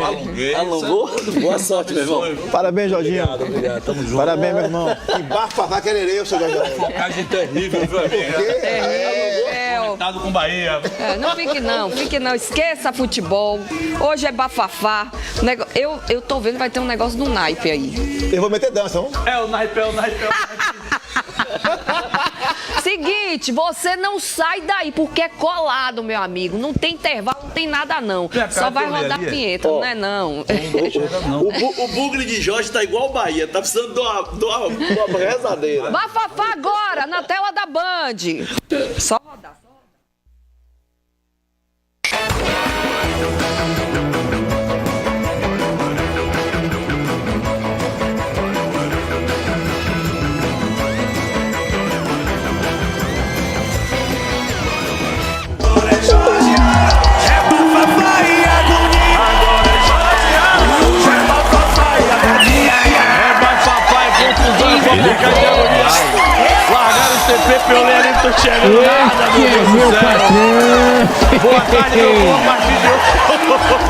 Aluguei. Alongou? Boa sorte, meu irmão. Parabéns, Jorginho. Obrigado, tamo junto. Parabéns, meu irmão. Que bafafá quererê, seu Jorginho. Focagem terrível, viu, amigo? Comentado com Bahia. Fique não, esqueça futebol. Hoje é bafafá. Eu tô vendo, vai ter um negócio do naipe aí. Eu vou meter dança, vamos? É o naipe. Seguinte, você não sai daí, porque é colado, meu amigo. Não tem intervalo, não tem nada não. Só vai rodar a vinheta, não é não. O bugre de Jorge tá igual o Bahia, tá precisando de uma rezadeira. Bafafá agora, na tela da Band. Só rodar. Largaram o TP pelo Leandro, não tô chegando nada, meu Deus do céu. Boa tarde, meu povo, Marquinhos.